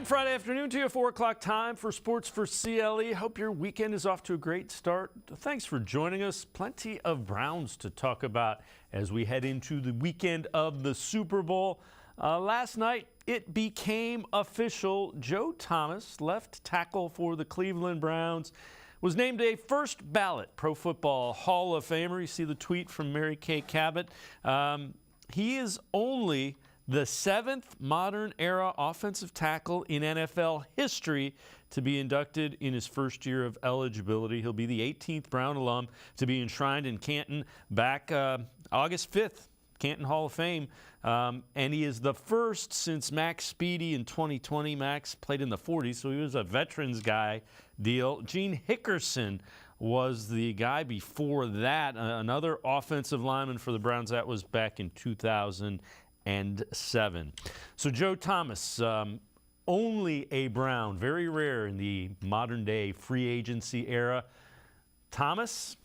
Good Friday afternoon to you, 4 o'clock time for Sports4CLE. Hope your weekend is off to a great start. Thanks for joining us. Plenty of Browns to talk about as we head into the weekend of the Super Bowl. Last night, it became official. Joe Thomas, left tackle for the Cleveland Browns, was named a first ballot Pro Football Hall of Famer. You see the tweet from Mary Kay Cabot. He is only the 7th modern-era offensive tackle in NFL history to be inducted in his first year of eligibility. He'll be the 18th Brown alum to be enshrined in Canton back August 5th, Canton Hall of Fame. And he is the first since Max Speedy in 2020. Max played in the 40s, so he was a veterans guy deal. Gene Hickerson was the guy before that, another offensive lineman for the Browns. That was back in 2007. So Joe Thomas, only a Brown, very rare in the modern day free agency era. Thomas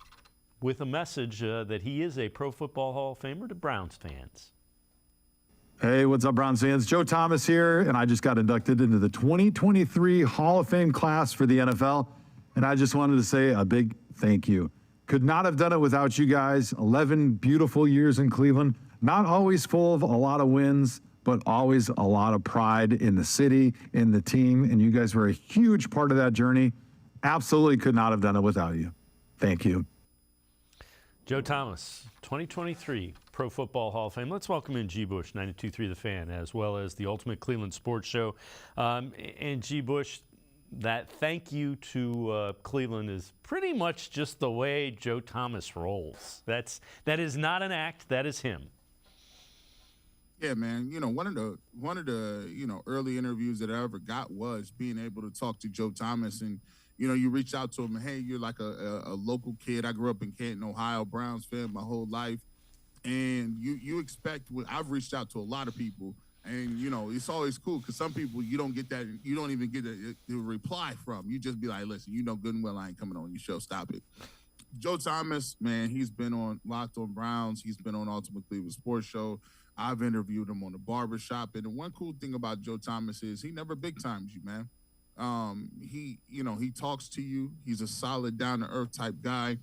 with a message that he is a Pro Football Hall of Famer to Browns fans. Hey, what's up, Browns fans? Joe Thomas here, and I just got inducted into the 2023 Hall of Fame class for the NFL, and I just wanted to say a big thank you. Could not have done it without you guys. 11 beautiful years in Cleveland. Not always full of a lot of wins, but always a lot of pride in the city, in the team, and you guys were a huge part of that journey. Absolutely could not have done it without you. Thank you. Joe Thomas, 2023 Pro Football Hall of Fame. Let's welcome in G. Bush, 92.3 The Fan, as well as the Ultimate Cleveland Sports Show. And G. Bush, that thank you to Cleveland is pretty much just the way Joe Thomas rolls. That is not an act, that is him. Yeah, man. You know, one of the early interviews that I ever got was being able to talk to Joe Thomas, and you reach out to him, and hey, you're like a local kid. I grew up in Canton, Ohio, Browns fan my whole life, and you expect. I've reached out to a lot of people, and it's always cool because some people you don't get that, you don't even get a reply from. You just be like, listen, good and well I ain't coming on your show. Stop it. Joe Thomas, man, he's been on Locked on Browns. He's been on Ultimate Cleveland Sports Show. I've interviewed him on the barbershop. And the one cool thing about Joe Thomas is he never big times you, man. He talks to you. He's a solid, down-to-earth type guy.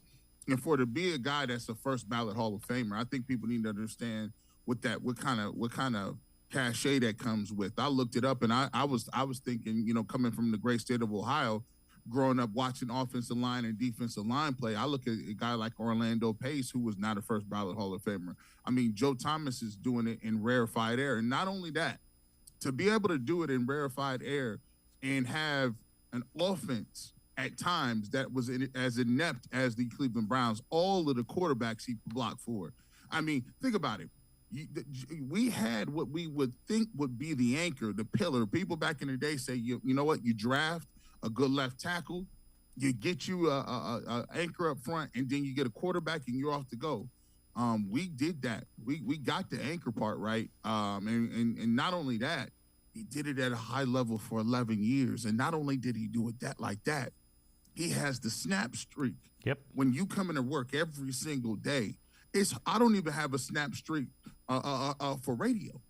And for to be a guy that's a first ballot Hall of Famer, I think people need to understand what kind of cachet that comes with. I looked it up, and I was thinking, coming from the great state of Ohio, growing up watching offensive line and defensive line play, I look at a guy like Orlando Pace, who was not a first ballot Hall of Famer. I mean, Joe Thomas is doing it in rarefied air. And not only that, to be able to do it in rarefied air and have an offense at times that was as inept as the Cleveland Browns, all of the quarterbacks he blocked for. I mean, think about it. We had what we would think would be the anchor, the pillar. People back in the day say, you know what, you draft a good left tackle, you get you a anchor up front, and then you get a quarterback and you're off to go. We did that. We got the anchor part right. And not only that, he did it at a high level for 11 years. And not only did he do it like that, he has the snap streak. Yep. When you come into work every single day, I don't even have a snap streak for radio.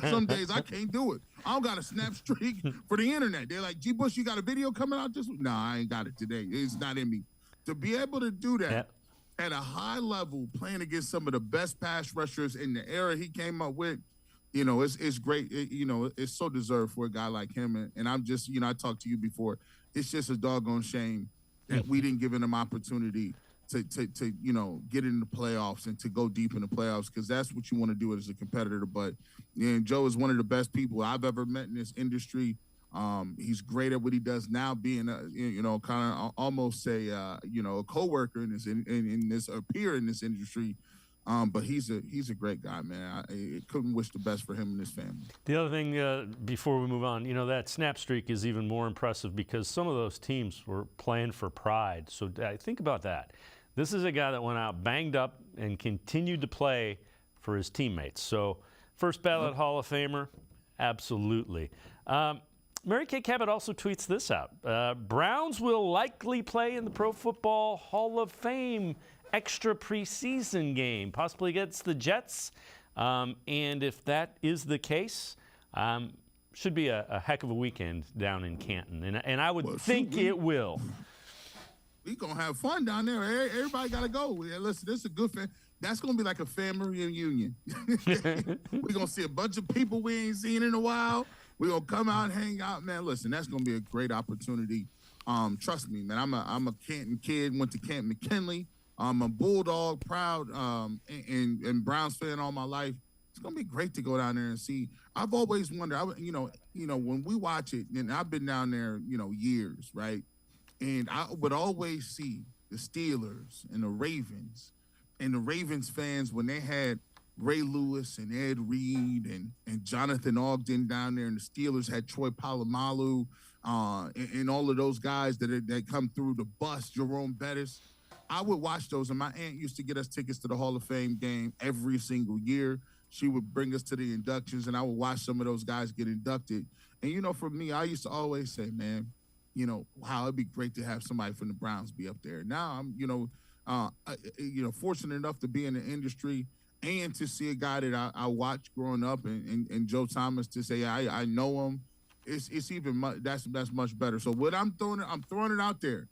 Some days I can't do it. I don't got a snap streak for the internet. They're like, G. Bush, you got a video coming out this week? No, I ain't got it today. It's not in me. To be able to do that at a high level, playing against some of the best pass rushers in the era he came up with, it's great. It's so deserved for a guy like him. And I'm just, I talked to you before. It's just a doggone shame that we didn't give him an opportunity to get in the playoffs and to go deep in the playoffs, because that's what you want to do as a competitor. But Joe is one of the best people I've ever met in this industry. He's great at what he does now, being kind of almost a coworker in this a peer in this industry. But he's a great guy, man. I couldn't wish the best for him and his family. The other thing, before we move on, that snap streak is even more impressive because some of those teams were playing for pride. So think about that. This is a guy that went out banged up and continued to play for his teammates. So first ballot Hall of Famer, absolutely. Mary Kay Cabot also tweets this out. Browns will likely play in the Pro Football Hall of Fame extra preseason game, possibly against the Jets. And if that is the case, should be a heck of a weekend down in Canton, and I would think it will. We gonna have fun down there. Everybody gotta go. Yeah, listen, this is a good fan. That's gonna be like a family reunion. We're gonna see a bunch of people we ain't seen in a while. We're gonna come out and hang out, man. Listen, that's gonna be a great opportunity. Trust me, man. I'm a Canton kid. Went to Canton McKinley. I'm a Bulldog, proud, and Browns fan all my life. It's gonna be great to go down there and see. I've always wondered, when we watch it, and I've been down there, years, right? And I would always see the Steelers and the Ravens fans when they had Ray Lewis and Ed Reed and Jonathan Ogden down there, and the Steelers had Troy Polamalu and all of those guys that come through the bus, Jerome Bettis. I would watch those, and my aunt used to get us tickets to the Hall of Fame game every single year. She would bring us to the inductions, and I would watch some of those guys get inducted. And, for me, I used to always say, man, wow, it'd be great to have somebody from the Browns be up there. Now I'm, fortunate enough to be in the industry and to see a guy that I watched growing up and Joe Thomas, to say I know him. It's even that's much better. So what I'm throwing it out there.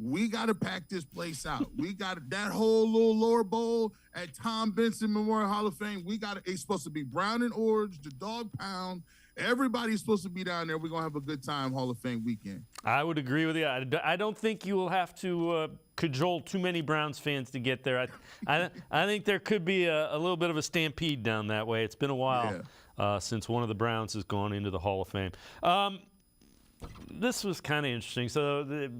We got to pack this place out. We got that whole little lower bowl at Tom Benson Memorial Hall of Fame. It's supposed to be brown and orange, the dog pound. Everybody's supposed to be down there. We're going to have a good time Hall of Fame weekend. I would agree with you. I don't think you will have to cajole too many Browns fans to get there. I think there could be a little bit of a stampede down that way. It's been a while since one of the Browns has gone into the Hall of Fame. This was kind of interesting. So the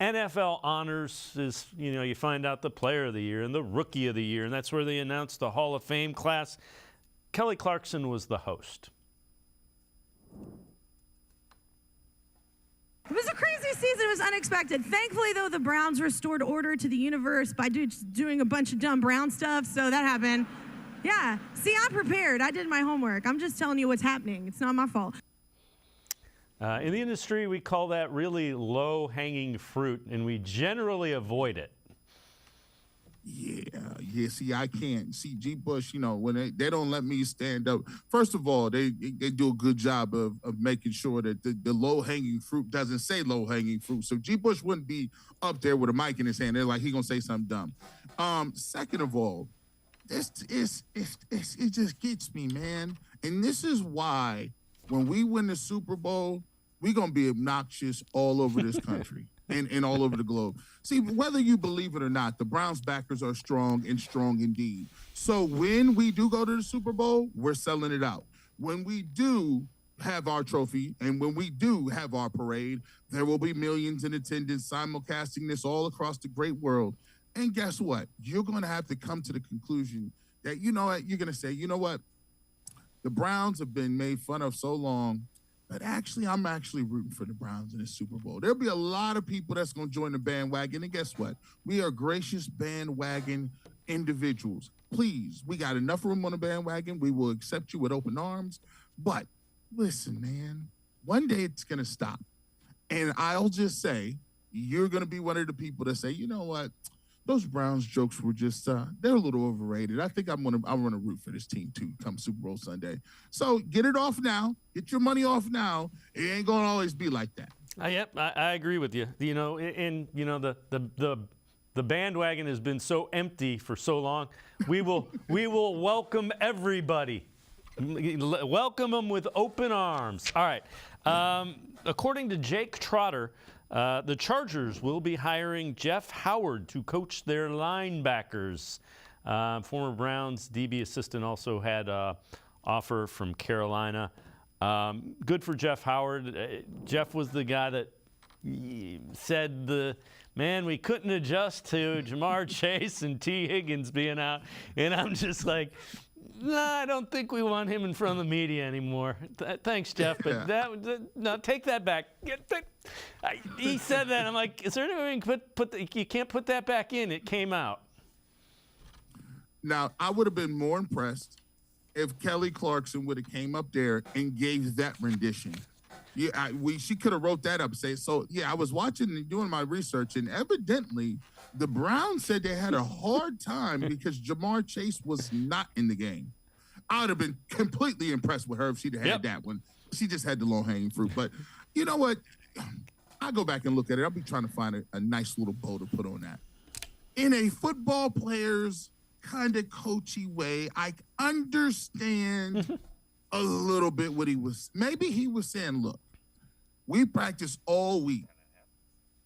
NFL honors is, you find out the Player of the Year and the Rookie of the Year, and that's where they announced the Hall of Fame class. Kelly Clarkson was the host. It was a crazy season. It was unexpected. Thankfully, though, the Browns restored order to the universe by doing a bunch of dumb Brown stuff, so that happened. Yeah. See, I'm prepared. I did my homework. I'm just telling you what's happening. It's not my fault. In the industry, we call that really low-hanging fruit, and we generally avoid it. Yeah. See, I can't. See, G. Bush, when they don't let me stand up. First of all, they do a good job of making sure that the low-hanging fruit doesn't say low-hanging fruit. So G. Bush wouldn't be up there with a mic in his hand. They're like, he gonna say something dumb. Second of all, it just gets me, man. And this is why when we win the Super Bowl, we're gonna be obnoxious all over this country. And all over the globe. See, whether you believe it or not, the Browns backers are strong and strong indeed. So when we do go to the Super Bowl, we're selling it out. When we do have our trophy and when we do have our parade, there will be millions in attendance simulcasting this all across the great world. And guess what? You're going to have to come to the conclusion that, you're going to say, the Browns have been made fun of so long, but I'm actually rooting for the Browns in the Super Bowl. There'll be a lot of people that's going to join the bandwagon. And guess what? We are gracious bandwagon individuals. Please, we got enough room on the bandwagon. We will accept you with open arms. But listen, man, one day it's going to stop. And I'll just say, you're going to be one of the people that say, you know what? Those Browns jokes were just, they're a little overrated. I think I'm gonna root for this team too come Super Bowl Sunday. So get it off now. Get your money off now. It ain't gonna always be like that. Yep, I agree with you. The bandwagon has been so empty for so long. We will welcome everybody. Welcome them with open arms. All right. According to Jake Trotter, the Chargers will be hiring Jeff Howard to coach their linebackers. Former Browns DB assistant also had an offer from Carolina. Good for Jeff Howard. Jeff was the guy that said we couldn't adjust to Jamar Chase and T. Higgins being out. And I'm just like, I don't think we want him in front of the media anymore. Thanks, Jeff, but no, take that back. He said that. I'm like, is there any way you can you can't put that back in? It came out. Now, I would have been more impressed if Kelly Clarkson would have came up there and gave that rendition. Yeah, she could have wrote that up. I was watching and doing my research, and evidently the Browns said they had a hard time because Jamar Chase was not in the game. I would have been completely impressed with her if she'd had that one. She just had the low-hanging fruit. But you know what? I go back and look at it. I'll be trying to find a nice little bow to put on that. In a football player's kind of coachy way, I understand a little bit what he was. Maybe he was saying, look, we practiced all week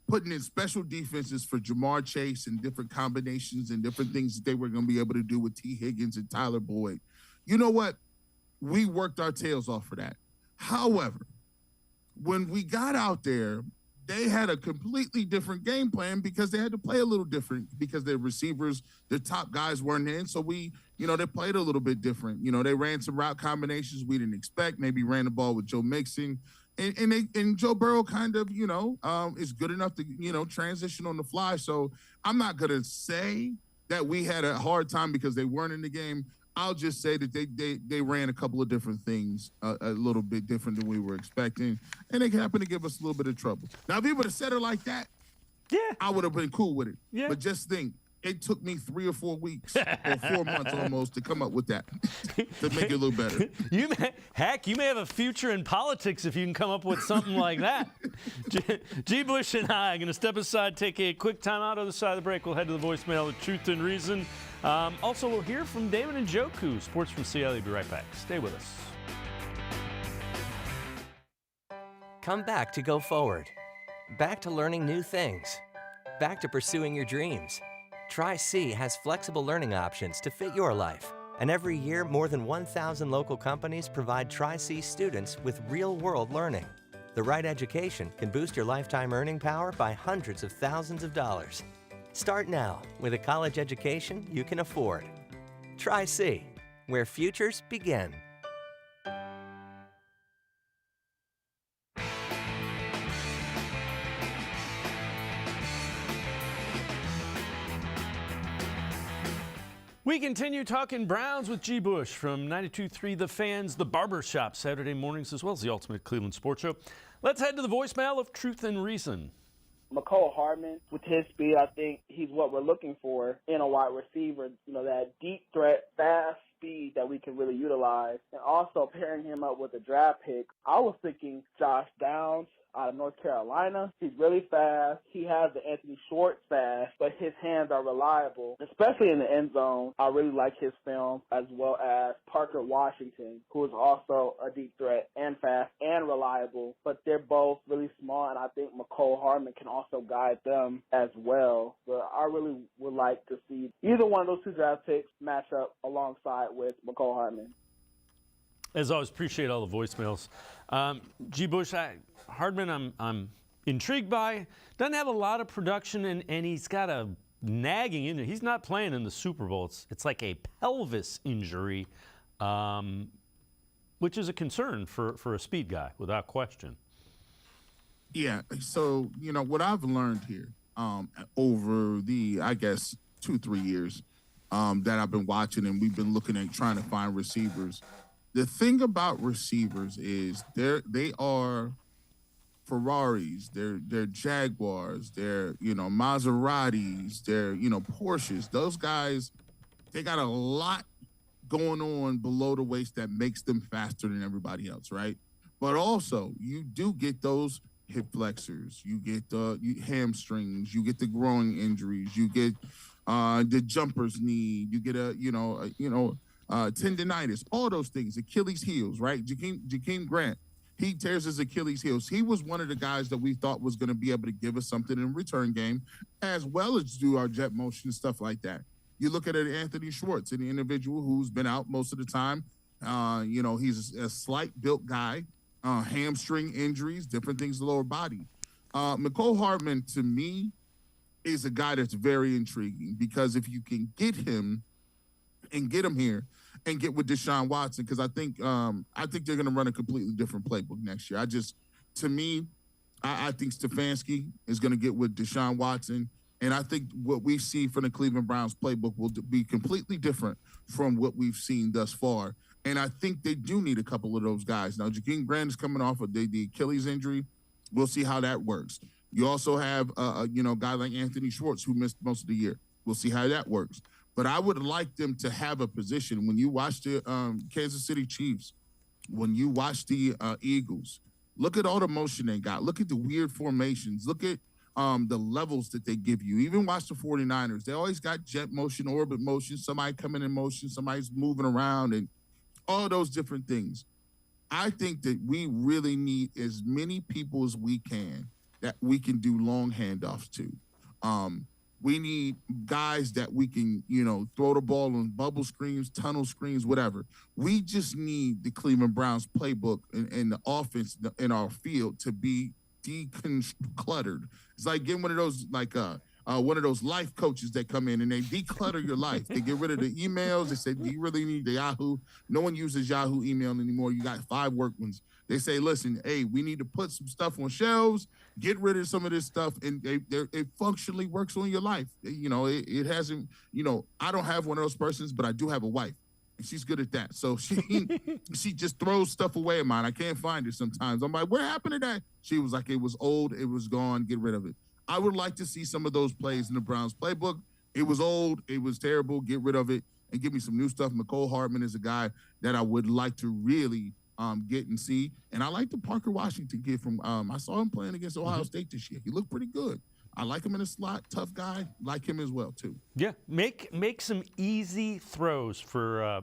putting in special defenses for Jamar Chase and different combinations and different things that they were going to be able to do with T. Higgins and Tyler Boyd. You know what? We worked our tails off for that. However, when we got out there, they had a completely different game plan because they had to play a little different because their receivers, their top guys weren't in. So they played a little bit different. They ran some route combinations we didn't expect, maybe ran the ball with Joe Mixon. And Joe Burrow kind of, is good enough to, transition on the fly. So I'm not going to say that we had a hard time because they weren't in the game. I'll just say that they ran a couple of different things a little bit different than we were expecting, and they happened to give us a little bit of trouble. Now, if he would have said it like that, I would have been cool with it. Yeah. But just think, it took me 3 or 4 weeks or 4 months almost to come up with that to make it look better. You may have a future in politics if you can come up with something like that. G. Bush and I are going to step aside, take a quick time out on the side of the break. We'll head to the voicemail of Truth and Reason. Also, we'll hear from David and Joku. Sports from CLE. Be right back. Stay with us. Come back to go forward. Back to learning new things. Back to pursuing your dreams. Tri-C has flexible learning options to fit your life. And every year, more than 1,000 local companies provide Tri-C students with real-world learning. The right education can boost your lifetime earning power by hundreds of thousands of dollars. Start now with a college education you can afford. Tri-C, where futures begin. We continue talking Browns with G. Bush from 92.3 The Fans, The Barbershop, Saturday mornings, as well as the Ultimate Cleveland Sports Show. Let's head to the voicemail of Truth and Reason. Mecole Hardman, with his speed, I think he's what we're looking for in a wide receiver. That deep threat, fast speed that we can really utilize. And also pairing him up with a draft pick, I was thinking Josh Downs out of North Carolina. He's really fast. He has the Anthony Schwartz fast, but his hands are reliable, especially in the end zone. I really like his film, as well as Parker Washington, who is also a deep threat and fast and reliable, but they're both really small, and I think Mecole Hardman can also guide them as well. But I really would like to see either one of those two draft picks match up alongside with Mecole Hardman. As always, appreciate all the voicemails. G. Bush, Hardman, I'm intrigued by. Doesn't have a lot of production, and he's got a nagging injury. He's not playing in the Super Bowl. It's like a pelvis injury, which is a concern for a speed guy, without question. Yeah, so, what I've learned here over the, 2-3 years that I've been watching and we've been looking at trying to find receivers, the thing about receivers is they are Ferraris, they're Jaguars, they're, Maseratis, they're, Porsches. Those guys, they got a lot going on below the waist that makes them faster than everybody else, right? But also, you do get those hip flexors, you get the hamstrings, you get the growing injuries, you get the jumper's knee, you get tendinitis, all those things, Achilles heels, right? Jakeem Grant, he tears his Achilles heels. He was one of the guys that we thought was going to be able to give us something in return game, as well as do our jet motion and stuff like that. You look at it, Anthony Schwartz, an individual who's been out most of the time. He's a slight built guy, hamstring injuries, different things, the lower body. Mecole Hardman, to me, is a guy that's very intriguing because if you can get him and get him here and get with Deshaun Watson, because I think they're going to run a completely different playbook next year. I think Stefanski is going to get with Deshaun Watson, and I think what we see from the Cleveland Browns playbook will be completely different from what we've seen thus far. And I think they do need a couple of those guys. Now, Jakeem Grant is coming off of the Achilles injury. We'll see how that works. You also have a guy like Anthony Schwartz who missed most of the year. We'll see how that works. But I would like them to have a position. When you watch the Kansas City Chiefs, when you watch the Eagles, look at all the motion they got. Look at the weird formations. Look at the levels that they give you. Even watch the 49ers. They always got jet motion, orbit motion, somebody coming in motion, somebody's moving around, and all those different things. I think that we really need as many people as we can that we can do long handoffs to. We need guys that we can, throw the ball on bubble screens, tunnel screens, whatever. We just need the Cleveland Browns playbook and the offense in our field to be decluttered. It's like getting one of those, one of those life coaches that come in and they declutter your life. They get rid of the emails. They say, do you really need the Yahoo? No one uses Yahoo email anymore. You got 5 work ones. They say, listen, hey, we need to put some stuff on shelves, get rid of some of this stuff, and it functionally works on your life. It hasn't, I don't have one of those persons, but I do have a wife, and she's good at that. So she just throws stuff away of mine. I can't find it sometimes. I'm like, what happened to that? She was like, it was old, it was gone, get rid of it. I would like to see some of those plays in the Browns playbook. It was old, it was terrible, get rid of it, and give me some new stuff. McCole Hardman is a guy that I would like to really get and see. And I like the Parker Washington kid from, I saw him playing against Ohio State this year. He looked pretty good. I like him in the slot, tough guy, like him as well, too. Yeah, make some easy throws for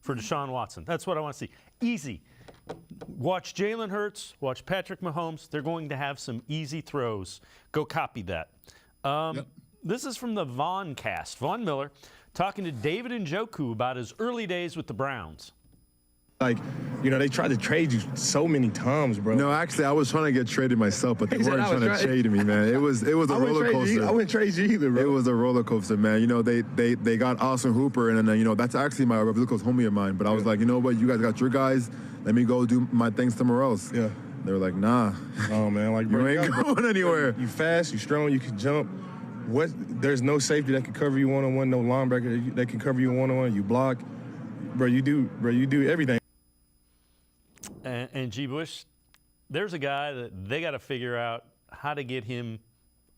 Deshaun Watson. That's what I want to see. Easy. Watch Jalen Hurts, watch Patrick Mahomes. They're going to have some easy throws. Go copy that. Yep. This is from the Vaughn cast. Vaughn Miller talking to David Njoku about his early days with the Browns. They tried to trade you so many times, bro. No, actually, I was trying to get traded myself, but they weren't trying to trade me, man. It was a roller coaster. I wouldn't trade you either, bro. It was a roller coaster, man. They got Austin Hooper, and then, that's actually my really close homie of mine. But I was like, you know what? You guys got your guys. Let me go do my thing somewhere else. Yeah. They were like, nah. Oh, man. You ain't going anywhere. You fast, you strong, you can jump. There's no safety that can cover you one-on-one, no linebacker that can cover you one-on-one. You block. Bro, you do everything. And G. Bush, there's a guy that they got to figure out how to get him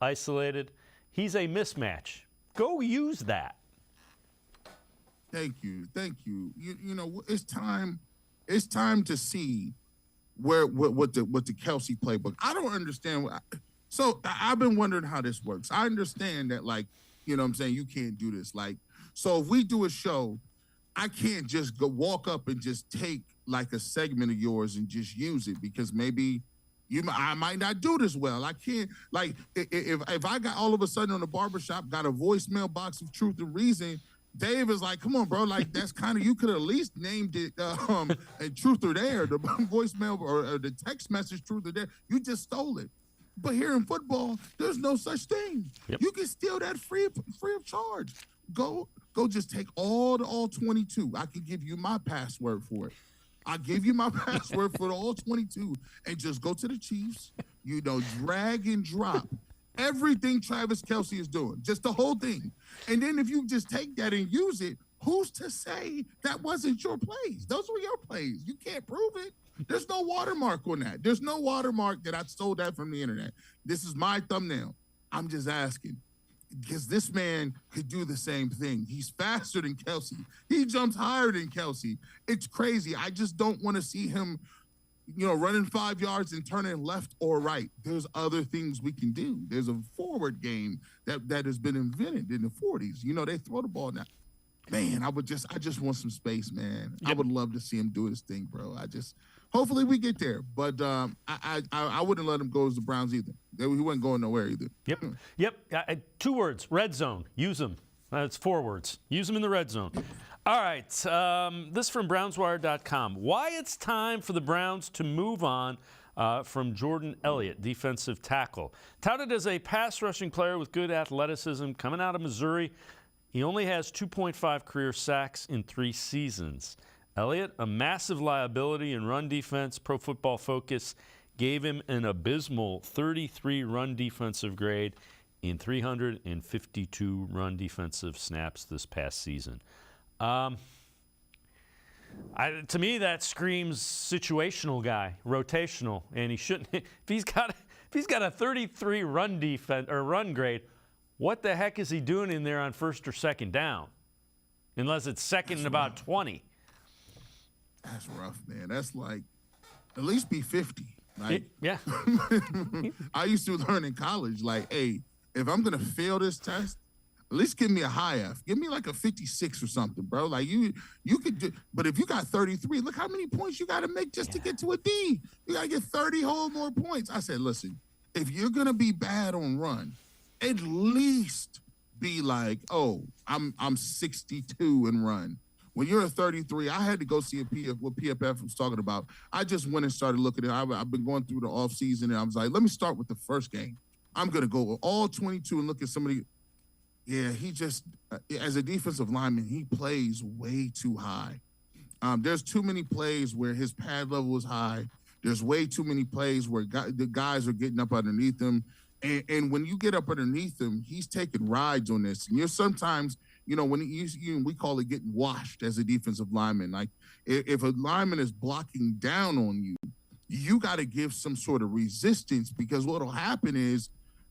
isolated. He's a mismatch. Go use that. Thank you. It's time to see what the Kelsey playbook. I don't understand. So I've been wondering how this works. I understand that, you can't do this. So if we do a show, I can't just go walk up and just take a segment of yours and just use it, because maybe I might not do this well. I can't, if I got all of a sudden on the barbershop got a voicemail box of truth and reason, Dave is like, come on, bro, that's kind of, you could at least named it and Truth or Dare, the voicemail or the text message Truth or Dare. You just stole it. But here in football, there's no such thing. Yep. You can steal that free of charge. Go just take all 22. I can give you my password for it. I'll give you my password for all 22 and just go to the Chiefs, drag and drop everything Travis Kelce is doing, just the whole thing. And then if you just take that and use it, who's to say that wasn't your plays? Those were your plays. You can't prove it. There's no watermark on that. There's no watermark that I stole that from the internet. This is my thumbnail. I'm just asking. Because this man could do the same thing. He's faster than Kelce. He jumps higher than Kelce. It's crazy. I just don't want to see him, running 5 yards and turning left or right. There's other things we can do. There's a forward game that has been invented in the 40s. They throw the ball now. Man, I just want some space, man. Yep. I would love to see him do his thing, bro. Hopefully we get there. But I wouldn't let him go as the Browns either. He wasn't going nowhere either. Yep. 2 words, red zone. Use them. That's 4 words. Use them in the red zone. All right. This from BrownsWire.com. Why it's time for the Browns to move on from Jordan Elliott, defensive tackle. Touted as a pass rushing player with good athleticism, coming out of Missouri, he only has 2.5 career sacks in 3 seasons. Elliott, a massive liability in run defense. Pro Football Focus gave him an abysmal 33 run defensive grade in 352 run defensive snaps this past season. To me, that screams situational guy, rotational, and he shouldn't. If he's got a 33 run defense or run grade, what the heck is he doing in there on first or second down? Unless it's second and about 20. That's rough, man. That's like, at least be 50. Like, yeah. I used to learn in college, like, hey, if I'm going to fail this test, at least give me a high F. Give me like a 56 or something, bro. Like you could do, but if you got 33, look how many points you got to make just to get to a D. You got to get 30 whole more points. I said, listen, if you're going to be bad on run, at least be like, oh, I'm 62 and run. When you're a 33, I had to go see what PFF was talking about. I just went and started looking at it. I've been going through the offseason, and I was like, let me start with the first game. I'm going to go all 22 and look at somebody. Yeah, he just, as a defensive lineman, he plays way too high. There's too many plays where his pad level is high. There's way too many plays where the guys are getting up underneath him. And when you get up underneath him, he's taking rides on this. And you're sometimes, when we call it getting washed as a defensive lineman. Like if a lineman is blocking down on you, you got to give some sort of resistance, because what'll happen is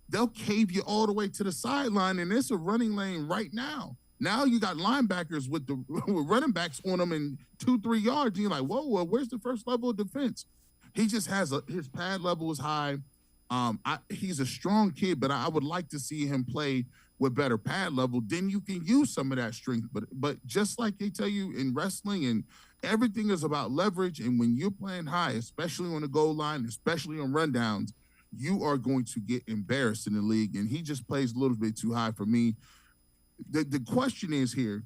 they'll cave you all the way to the sideline, and it's a running lane right now. Now you got linebackers with running backs on them in 2-3 yards. And you're like, whoa, well, where's the first level of defense? He just has his pad level is high. He's a strong kid, but I would like to see him play with better pad level. Then you can use some of that strength. But just like they tell you in wrestling, and everything is about leverage. And when you're playing high, especially on the goal line, especially on rundowns, you are going to get embarrassed in the league. And he just plays a little bit too high for me. The question is here,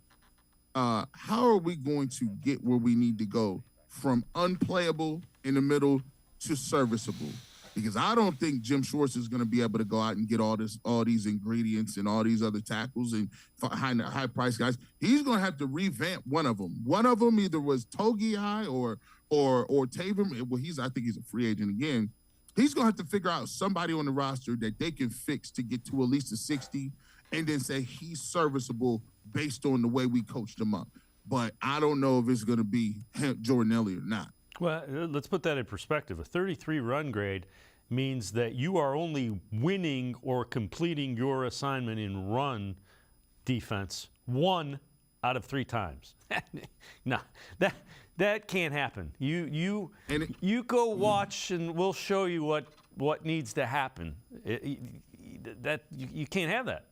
how are we going to get where we need to go from unplayable in the middle to serviceable? Because I don't think Jim Schwartz is going to be able to go out and get all these ingredients and all these other tackles and high price guys. He's going to have to revamp one of them. One of them either was Togiai or Taven. Well, I think he's a free agent again. He's going to have to figure out somebody on the roster that they can fix to get to at least a 60, and then say he's serviceable based on the way we coached him up. But I don't know if it's going to be Jordan Elliott or not. Well, let's put that in perspective. A 33 run grade means that you are only winning or completing your assignment in run defense 1 out of 3 times. No, that can't happen. You go watch, and we'll show you what needs to happen. You can't have that.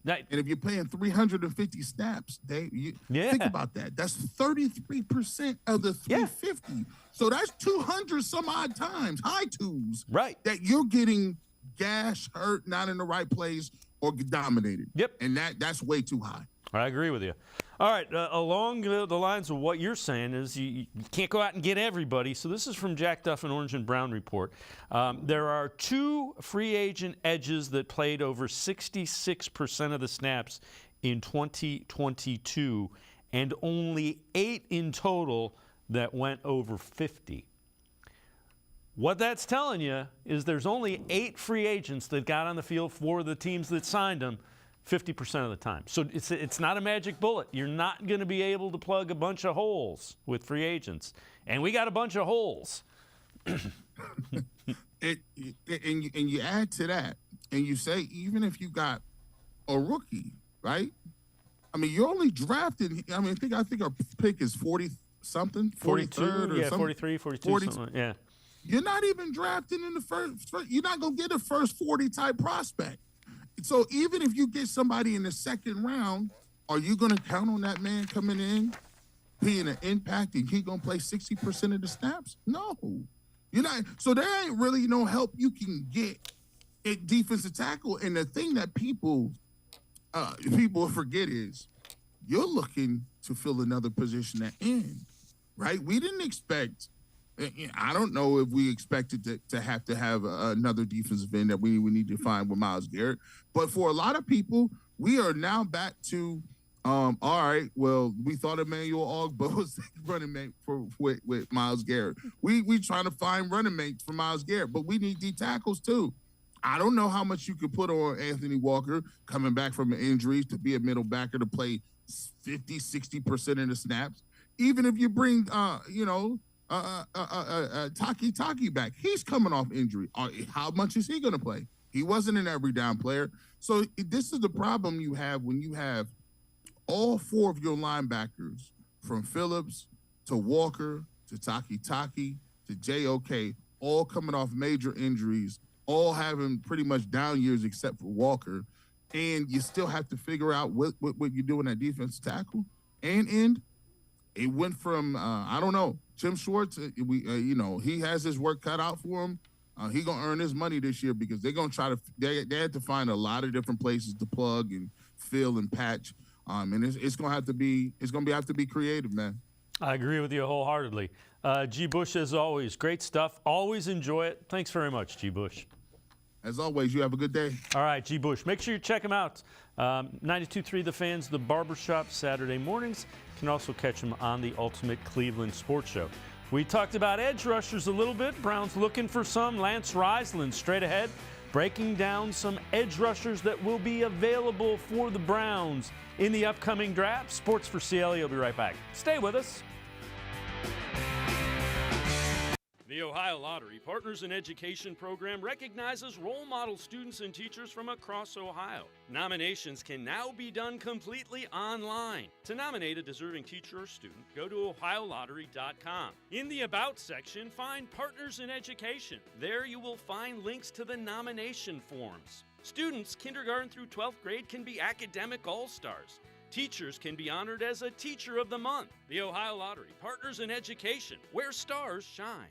And if you're playing 350 snaps, think about that. That's 33% of the 350. Yeah. So that's 200 some odd times, high twos, right, that you're getting gashed, hurt, not in the right place, or dominated. Yep. And that's way too high. I agree with you. All right, along the lines of what you're saying is you can't go out and get everybody. So this is from Jack Duff and Orange and Brown Report. There are 2 free agent edges that played over 66% of the snaps in 2022, and only 8 in total that went over 50. What that's telling you is there's only 8 free agents that got on the field for the teams that signed them 50% of the time. So it's not a magic bullet. You're not going to be able to plug a bunch of holes with free agents. And we got a bunch of holes. And you add to that, and you say, even if you got a rookie, right? I mean, you're only drafted. I mean, I think our pick is 40-something, 43rd or something. 43, 42, something. Yeah. You're not even drafted in the first. You're not going to get a first 40 type prospect. So even if you get somebody in the second round, are you going to count on that man coming in, being an impact, and he going to play 60% of the snaps? No, you're not. So there ain't really no help you can get at defensive tackle. And the thing that people forget is you're looking to fill another position at end, right? We didn't expect. I don't know if we expected to have another defensive end that we need to find with Myles Garrett. But for a lot of people, we are now back to, all right, well, we thought Emmanuel Ogba was running mate with Myles Garrett. We trying to find running mates for Myles Garrett, but we need D tackles too. I don't know how much you could put on Anthony Walker coming back from an injury to be a middle backer to play 50, 60% of the snaps. Even if you bring, Taki back, he's coming off injury. How much is he going to play? He wasn't an every down player. So this is the problem you have when you have all four of your linebackers, from Phillips to Walker to Taki to JOK, all coming off major injuries, all having pretty much down years except for Walker. And you still have to figure out what you do in that defensive tackle and end. It went from, I don't know, Jim Schwartz, he has his work cut out for him. He going to earn his money this year because they're going to try to, they had to find a lot of different places to plug and fill and patch. And it's going to have to be creative, man. I agree with you wholeheartedly. G. Bush, as always, great stuff. Always enjoy it. Thanks very much, G. Bush. As always, you have a good day. All right, G. Bush. Make sure you check him out. 92.3 The Fans, The Barbershop, Saturday mornings. You can also catch him on the Ultimate Cleveland Sports Show. We talked about edge rushers a little bit. Browns looking for some. Lance Reisland straight ahead, breaking down some edge rushers that will be available for the Browns in the upcoming draft. Sports4CLE will be right back. Stay with us. The Ohio Lottery Partners in Education program recognizes role model students and teachers from across Ohio. Nominations can now be done completely online. To nominate a deserving teacher or student, go to ohiolottery.com. In the About section, find Partners in Education. There you will find links to the nomination forms. Students kindergarten through 12th grade can be academic all-stars. Teachers can be honored as a Teacher of the Month. The Ohio Lottery Partners in Education, where stars shine.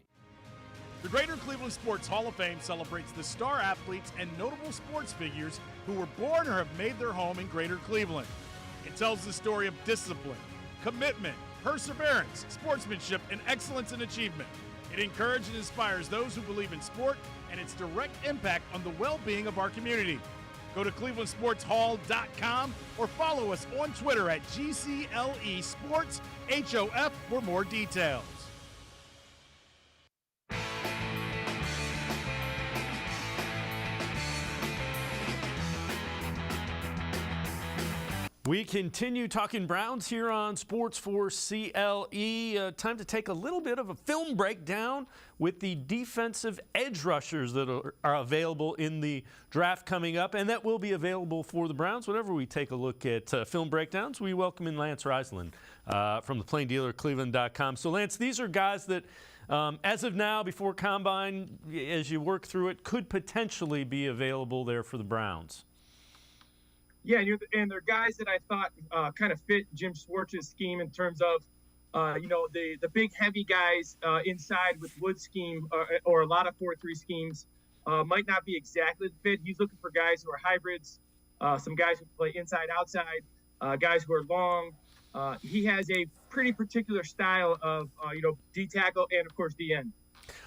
The Greater Cleveland Sports Hall of Fame celebrates the star athletes and notable sports figures who were born or have made their home in Greater Cleveland. It tells the story of discipline, commitment, perseverance, sportsmanship, and excellence in achievement. It encourages and inspires those who believe in sport and its direct impact on the well-being of our community. Go to clevelandsportshall.com or follow us on Twitter at GCLE Sports HOF for more details. We continue talking Browns here on Sports4CLE. Time to take a little bit of a film breakdown with the defensive edge rushers that are available in the draft coming up and that will be available for the Browns. Whenever we take a look at film breakdowns, we welcome in Lance Reisland from the plain dealer cleveland.com. So, Lance, these are guys that, as of now, before Combine, as you work through it, could potentially be available there for the Browns. Yeah, and they're guys that I thought kind of fit Jim Schwartz's scheme in terms of, the big heavy guys inside with Wood's scheme or a lot of 4-3 schemes might not be exactly the fit. He's looking for guys who are hybrids, some guys who play inside, outside, guys who are long. He has a pretty particular style of, D tackle and, of course, D end.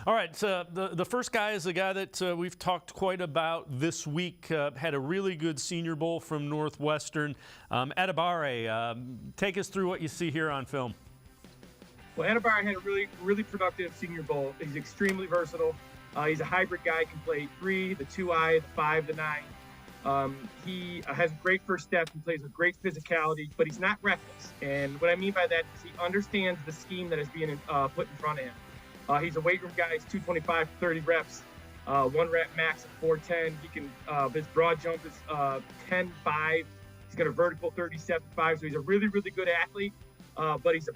All right, so the first guy is a guy that we've talked quite about this week. Had a really good Senior Bowl from Northwestern. Adebawore, take us through what you see here on film. Well, Adebawore had a really, really productive Senior Bowl. He's extremely versatile. He's a hybrid guy, can play 3, the 2-eye, the 5, the 9. He has a great first step. He plays with great physicality, but he's not reckless. And what I mean by that is he understands the scheme that is being put in front of him. He's a weight room guy. He's 225 for 30 reps, 1 rep max at 410. He can his broad jump is 10.5. He's got a vertical 37.5. So he's a really, really good athlete. But he's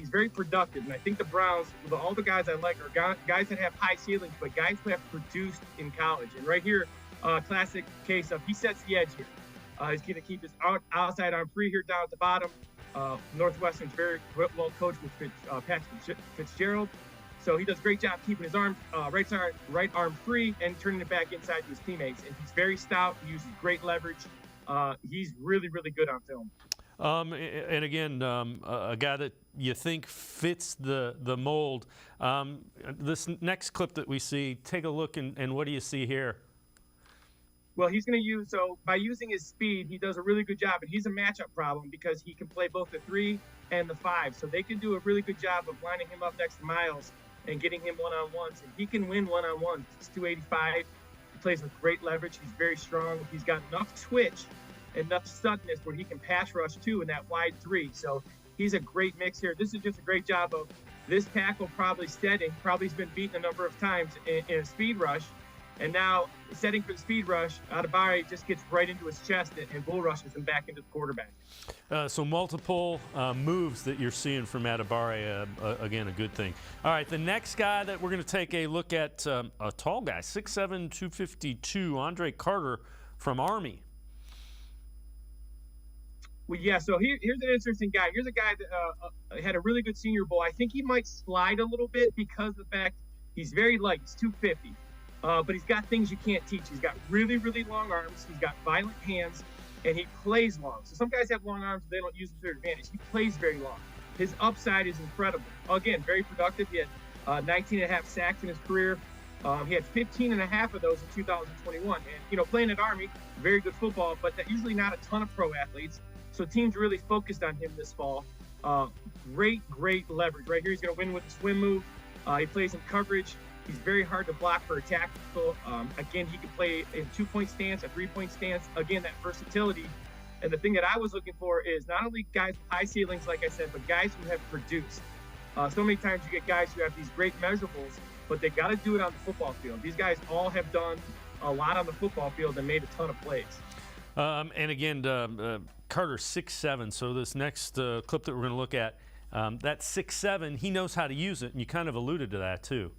very productive. And I think the Browns, with all the guys I like, are guys that have high ceilings, but guys who have produced in college. And right here, classic case of he sets the edge here. He's going to keep his outside arm free here down at the bottom. Northwestern's very well coached with Patrick Fitzgerald. So he does a great job keeping his arm, right arm free and turning it back inside to his teammates. And he's very stout. He uses great leverage. He's really, really good on film. And again, a guy that you think fits the mold. This next clip that we see, take a look and what do you see here? Well, he's going to use, by using his speed, he does a really good job. And he's a matchup problem because he can play both the 3 and the 5. So they can do a really good job of lining him up next to Miles and getting him one-on-ones. And he can win one-on-ones. He's 285. He plays with great leverage. He's very strong. He's got enough twitch, enough suddenness where he can pass rush too in that wide 3. So he's a great mix here. This is just a great job of this tackle probably steading. Probably has been beaten a number of times in a speed rush. And now, setting for the speed rush, Adebawore just gets right into his chest and bull rushes him back into the quarterback. So multiple moves that you're seeing from Adebawore, again, a good thing. All right, the next guy that we're going to take a look at, a tall guy, 6'7", 252, Andre Carter from Army. Well, yeah, so here's an interesting guy. Here's a guy that had a really good Senior Bowl. I think he might slide a little bit because of the fact he's very light. He's 250. But he's got things you can't teach. He's got really, really long arms. He's got violent hands, and he plays long. So some guys have long arms, but they don't use them to their advantage. He plays very long. His upside is incredible. Again, very productive. He had 19 and a half sacks in his career. He had 15 and a half of those in 2021. And, playing at Army, very good football, but usually not a ton of pro athletes. So teams really focused on him this fall. Great leverage. Right here, he's going to win with the swim move. He plays in coverage. He's very hard to block for a tackle. Again, he can play in 2-point stance, a 3-point stance. Again, that versatility. And the thing that I was looking for is not only guys with high ceilings, like I said, but guys who have produced. So many times you get guys who have these great measurables, but they got to do it on the football field. These guys all have done a lot on the football field and made a ton of plays. And again, Carter 6'7", so this next clip that we're going to look at, that 6'7", he knows how to use it, and you kind of alluded to that too.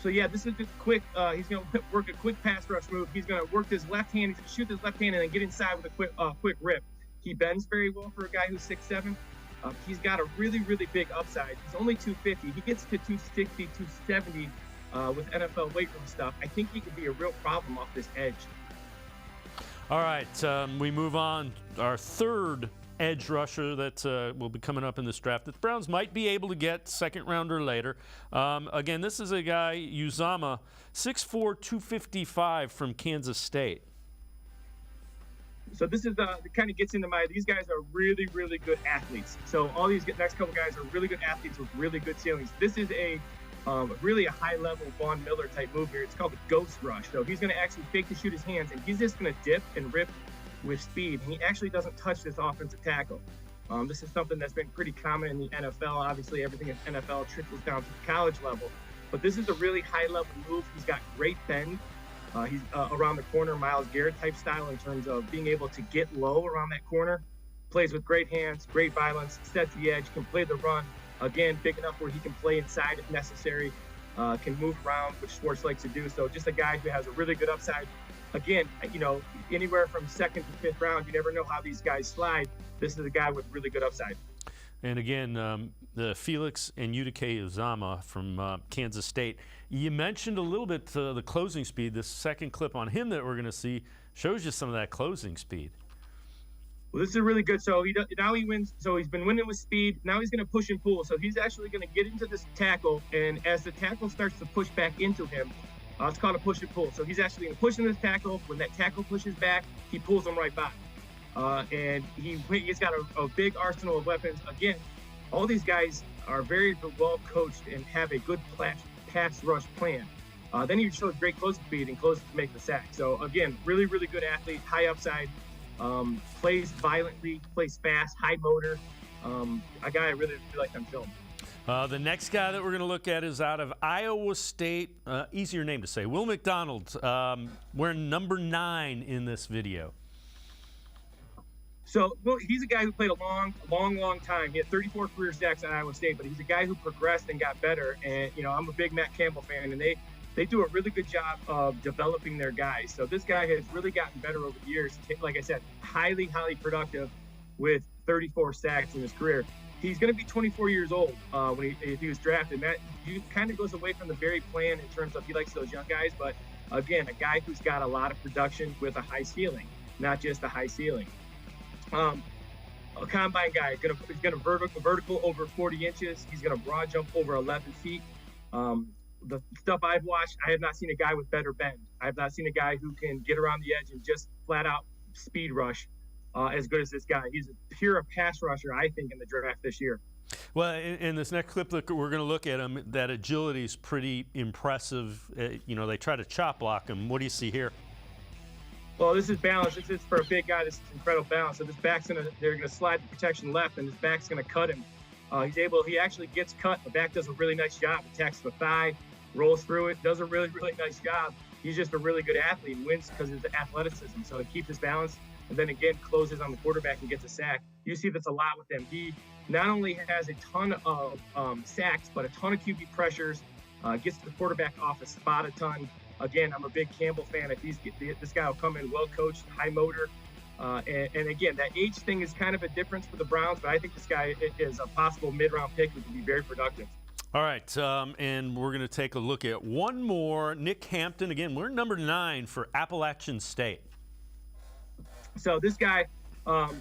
So yeah, this is just quick. He's going to work a quick pass rush move. He's going to work his left hand. He's going to shoot his left hand and then get inside with a quick rip. He bends very well for a guy who's 6'7". He's got a really, really big upside. He's only 250. He gets to 260, 270 with NFL weight room stuff. I think he could be a real problem off this edge. All right, we move on. Our third edge rusher that will be coming up in this draft that the Browns might be able to get second round or later. Again, this is a guy, Uzama, 6'4", 255 from Kansas State. So this is kind of gets into these guys are really, really good athletes. So all these next couple guys are really good athletes with really good ceilings. This is really a high-level Von Miller type move here. It's called a ghost rush. So he's going to actually fake to shoot his hands, and he's just going to dip and rip with speed. And he actually doesn't touch this offensive tackle. This is something that's been pretty common in the NFL. Obviously, everything in NFL trickles down to the college level. But this is a really high-level move. He's got great bend. He's around the corner, Myles Garrett type style in terms of being able to get low around that corner. Plays with great hands, great violence, sets the edge, can play the run. Again, big enough where he can play inside if necessary, can move around, which Schwartz likes to do. So just a guy who has a really good upside. Again, anywhere from second to fifth round, you never know how these guys slide. This is a guy with really good upside. And again, the Felix and Udike Uzama from Kansas State. You mentioned a little bit the closing speed. This second clip on him that we're going to see shows you some of that closing speed. Well, this is really good. So now he wins. So he's been winning with speed. Now he's going to push and pull. So he's actually going to get into this tackle. And as the tackle starts to push back into him, it's called a push and pull. So he's actually going to push in this tackle. When that tackle pushes back, he pulls him right back. And he's got a big arsenal of weapons. Again, all these guys are very well coached and have a good pass rush plan. Then he shows great closing speed and closes to make the sack. So again, really, really good athlete, high upside, plays violently, plays fast, high motor. A guy I really like on film. The next guy that we're going to look at is out of Iowa State. Easier name to say. Will McDonald, wearing number 9 in this video. So he's a guy who played a long time. He had 34 career sacks at Iowa State, but he's a guy who progressed and got better. And, I'm a big Matt Campbell fan, and they do a really good job of developing their guys. So this guy has really gotten better over the years. Like I said, highly, highly productive with 34 sacks in his career. He's going to be 24 years old when he was drafted. And that kind of goes away from the very plan in terms of he likes those young guys. But, again, a guy who's got a lot of production with a high ceiling, not just a high ceiling. A combine guy, he's going to vertical over 40 inches. He's going to broad jump over 11 feet. The stuff I've watched, I have not seen a guy with better bend. I have not seen a guy who can get around the edge and just flat out speed rush as good as this guy. He's a pure pass rusher, I think, in the draft this year. Well, in this next clip that we're going to look at him, that agility is pretty impressive. They try to chop block him. What do you see here? Well, this is balance. This is for a big guy. This is incredible balance. So this back's they're gonna slide the protection left, and this back's gonna cut him. He actually gets cut. The back does a really nice job. Attacks the thigh, rolls through it, does a really, really nice job. He's just a really good athlete and wins because of his athleticism. So he keeps his balance and then again closes on the quarterback and gets a sack. You see that's a lot with him. He not only has a ton of sacks, but a ton of QB pressures, gets the quarterback off a spot a ton. Again, I'm a big Campbell fan. This guy will come in well coached, high motor. And again, that age thing is kind of a difference for the Browns, but I think this guy is a possible mid-round pick who can be very productive. All right, and we're going to take a look at one more. Nick Hampton, again, we're number 9 for Appalachian State. So this guy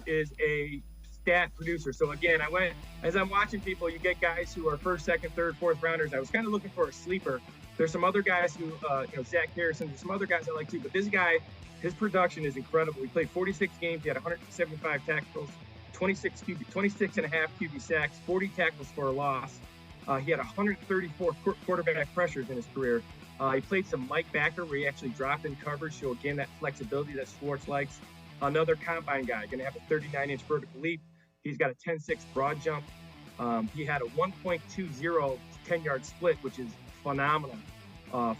is a stat producer. So again, as I'm watching people, you get guys who are first, second, third, fourth rounders. I was kind of looking for a sleeper. There's some other guys who, Zach Harrison, there's some other guys I like too, but this guy, his production is incredible. He played 46 games. He had 175 tackles, 26 and a half QB sacks, 40 tackles for a loss. He had 134 quarterback pressures in his career. He played some Mike Backer where he actually dropped in coverage. So again, that flexibility that Schwartz likes. Another combine guy, going to have a 39-inch vertical leap. He's got a 10.6 broad jump. He had a 1.20 10-yard split, which is phenomenal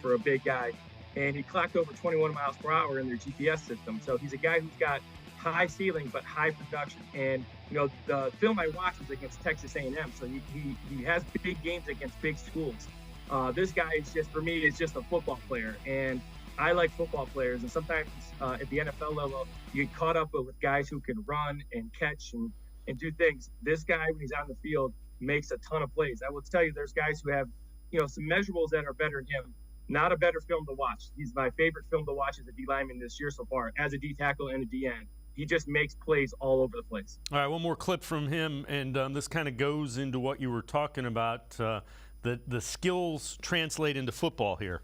for a big guy. And he clocked over 21 miles per hour in their GPS system. So he's a guy who's got high ceiling but high production. And the film I watched was against Texas A&M, so he has big games against big schools. This guy is just, for me, is just a football player, and I like football players. And sometimes at the NFL level, you get caught up with guys who can run and catch and do things. This guy, when he's on the field, makes a ton of plays. I will tell you, there's guys who have some measurables that are better than him. Not a better film to watch. He's my favorite film to watch as a D lineman this year so far, as a D tackle and a D end. He just makes plays all over the place. All right, one more clip from him, and this kind of goes into what you were talking about. The skills translate into football here.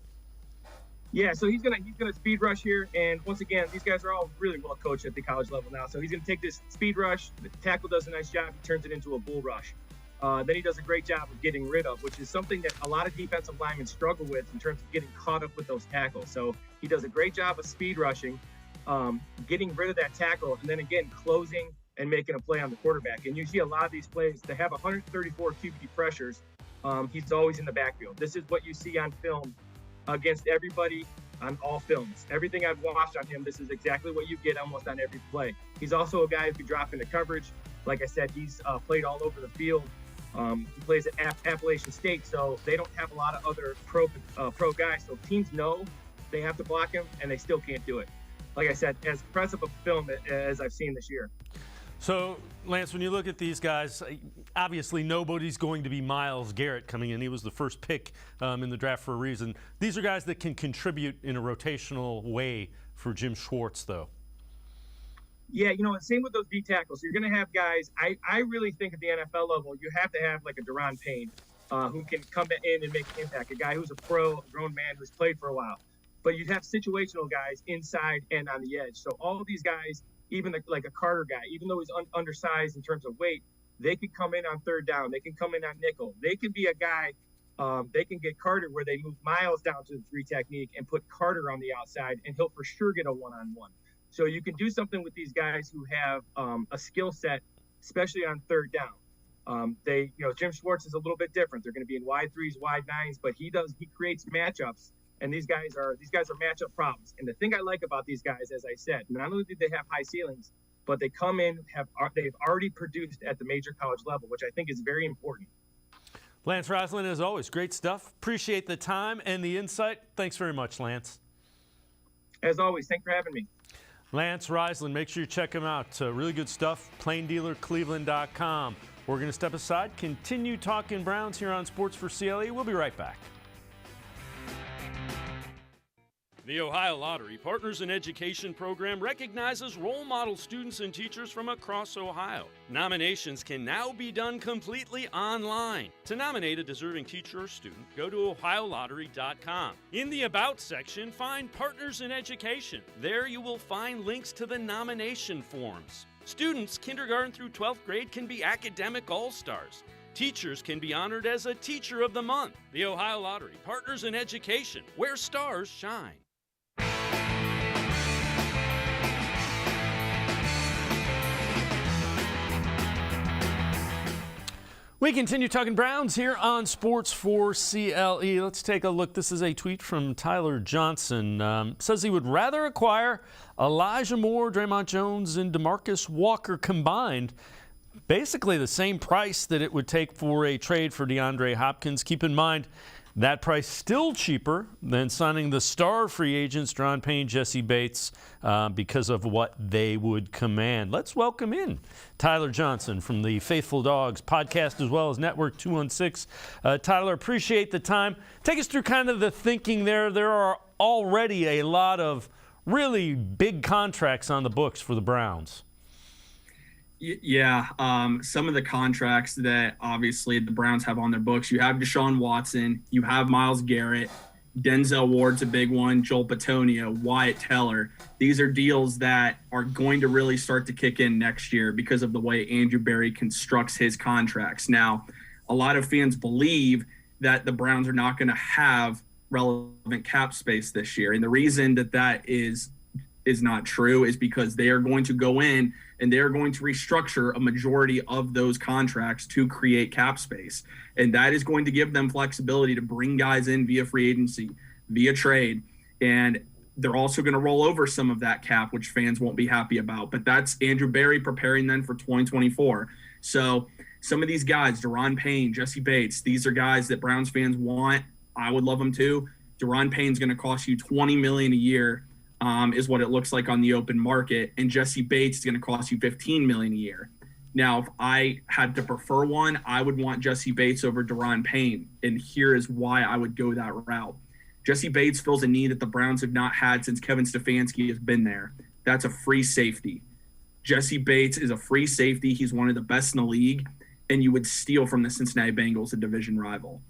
Yeah, so he's gonna speed rush here, and once again, these guys are all really well coached at the college level now. So he's gonna take this speed rush. The tackle does a nice job. He turns it into a bull rush. Then he does a great job of getting rid of, which is something that a lot of defensive linemen struggle with in terms of getting caught up with those tackles. So he does a great job of speed rushing, getting rid of that tackle, and then again closing and making a play on the quarterback. And you see a lot of these plays. They have 134 QB pressures. He's always in the backfield. This is what you see on film against everybody on all films. Everything I've watched on him, this is exactly what you get almost on every play. He's also a guy who can drop into coverage. Like I said, he's played all over the field. He plays at Appalachian State, so they don't have a lot of other pro guys. So teams know they have to block him, and they still can't do it. Like I said, as impressive a film as I've seen this year. So, Lance, when you look at these guys, obviously nobody's going to be Myles Garrett coming in. He was the first pick in the draft for a reason. These are guys that can contribute in a rotational way for Jim Schwartz, though. Yeah, same with those D tackles. You're going to have guys. I really think at the NFL level, you have to have like a Daron Payne who can come in and make an impact. A guy who's a pro, a grown man who's played for a while. But you have situational guys inside and on the edge. So all of these guys, even like a Carter guy, even though he's undersized in terms of weight, they can come in on third down. They can come in on nickel. They can be a guy. They can get Carter where they move Myles down to the 3 technique and put Carter on the outside, and he'll for sure get a one-on-one. So you can do something with these guys who have a skill set, especially on third down. Jim Schwartz is a little bit different. They're going to be in wide 3s, wide 9s, but he creates matchups, and these guys are matchup problems. And the thing I like about these guys, as I said, not only do they have high ceilings, but they come in they've already produced at the major college level, which I think is very important. Lance Reisland, as always, great stuff. Appreciate the time and the insight. Thanks very much, Lance. As always, thanks for having me. Lance Reisland, make sure you check him out. Really good stuff. Cleveland.com. We're going to step aside, continue talking Browns here on Sports4CLE. We'll be right back. The Ohio Lottery Partners in Education program recognizes role model students and teachers from across Ohio. Nominations can now be done completely online. To nominate a deserving teacher or student, go to ohiolottery.com. In the About section, find Partners in Education. There you will find links to the nomination forms. Students kindergarten through 12th grade can be academic all-stars. Teachers can be honored as a Teacher of the Month. The Ohio Lottery Partners in Education, where stars shine. We continue talking Browns here on Sports4CLE. Let's take a look. This is a tweet from Tyler Johnson. Says he would rather acquire Elijah Moore, Draymond Jones, and DeMarcus Walker combined. Basically the same price that it would take for a trade for DeAndre Hopkins. Keep in mind, that price still cheaper than signing the star free agents, Daron Payne, Jesse Bates, because of what they would command. Let's welcome in Tyler Johnson from the Faithful Dawgs podcast as well as Network 216. Tyler, appreciate the time. Take us through kind of the thinking there. There are already a lot of really big contracts on the books for the Browns. Yeah, some of the contracts that obviously the Browns have on their books, you have Deshaun Watson, you have Myles Garrett, Denzel Ward's a big one, Joel Bitonio, Wyatt Teller. These are deals that are going to really start to kick in next year because of the way Andrew Berry constructs his contracts. Now, a lot of fans believe that the Browns are not going to have relevant cap space this year. And the reason that is not true is because they are going to go in and they are going to restructure a majority of those contracts to create cap space. And that is going to give them flexibility to bring guys in via free agency, via trade. And they're also going to roll over some of that cap, which fans won't be happy about. But that's Andrew Berry preparing them for 2024. So some of these guys, Daron Payne, Jesse Bates, these are guys that Browns fans want. I would love them too. Daron Payne's going to cost you $20 million a year. Is what it looks like on the open market, and Jesse Bates is going to cost you $15 million a year. Now, if I had to prefer one, I would want Jesse Bates over Daron Payne, and here is why I would go that route. Jesse Bates fills a need that the Browns have not had since Kevin Stefanski has been there. That's a free safety. Jesse Bates is a free safety. He's one of the best in the league, and you would steal from the Cincinnati Bengals, a division rival.